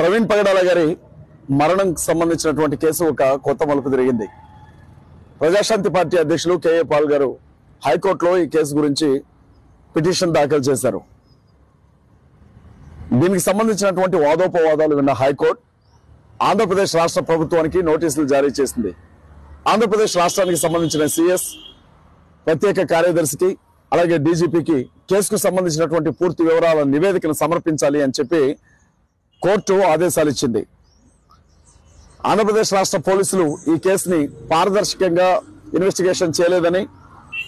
ప్రవీణ్ పగడాల గారి మరణం సంబంధించినటువంటి కేసు ఒక కొత్త మలుపు తిరిగింది. ప్రజాశాంతి పార్టీ అధ్యక్షులు కేఏ పాల్ గారు హైకోర్టులో ఈ కేసు గురించి పిటిషన్ దాఖలు చేశారు. దీనికి సంబంధించినటువంటి వాదోపవాదాలు విన్న హైకోర్టు ఆంధ్రప్రదేశ్ రాష్ట్ర ప్రభుత్వానికి నోటీసులు జారీ చేసింది. ఆంధ్రప్రదేశ్ రాష్ట్రానికి సంబంధించిన సిఎస్, ప్రత్యేక కార్యదర్శికి అలాగే డీజీపీకి కేసుకు సంబంధించినటువంటి పూర్తి వివరాల నివేదికను సమర్పించాలి అని చెప్పి కోర్టు ఆదేశాలు ఇచ్చింది. ఆంధ్రప్రదేశ్ రాష్ట్ర పోలీసులు ఈ కేసుని పారదర్శకంగా ఇన్వెస్టిగేషన్ చేయలేదని,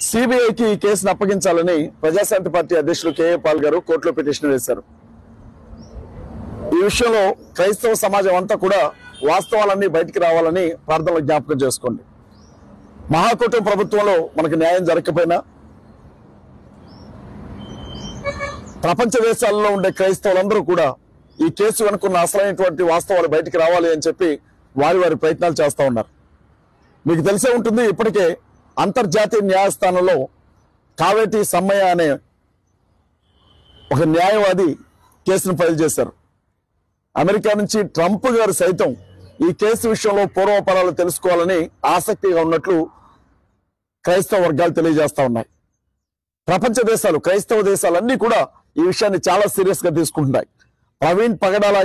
సిబిఐకి ఈ కేసును అప్పగించాలని ప్రజాశాంతి పార్టీ అధ్యక్షులు కేఏ పాల్ గారు కోర్టులో పిటిషన్ వేశారు. ఈ విషయంలో క్రైస్తవ సమాజం అంతా కూడా వాస్తవాలన్నీ బయటికి రావాలని ప్రార్థనలు జ్ఞాపకం చేసుకోండి. మహాకూటమి ప్రభుత్వంలో మనకు న్యాయం జరగకపోయినా ప్రపంచ దేశాలలో ఉండే క్రైస్తవులందరూ కూడా ఈ కేసు వెనుకున్న అసలైనటువంటి వాస్తవాలు బయటికి రావాలి అని చెప్పి వారి ప్రయత్నాలు చేస్తూ ఉన్నారు. మీకు తెలిసే ఉంటుంది, ఇప్పటికే అంతర్జాతీయ న్యాయస్థానంలో కావేటి సమ్మయ్య అనే ఒక న్యాయవాది కేసును ఫైల్ చేశారు. అమెరికా నుంచి ట్రంప్ గారు సైతం ఈ కేసు విషయంలో పూర్వపరాలు తెలుసుకోవాలని ఆసక్తిగా ఉన్నట్లు క్రైస్తవ వర్గాలు తెలియజేస్తా ఉన్నాయి. ప్రపంచ దేశాలు, క్రైస్తవ దేశాలన్నీ కూడా ఈ విషయాన్ని చాలా సీరియస్ గా తీసుకుంటున్నాయి. ప్రవీణ్ పగడాల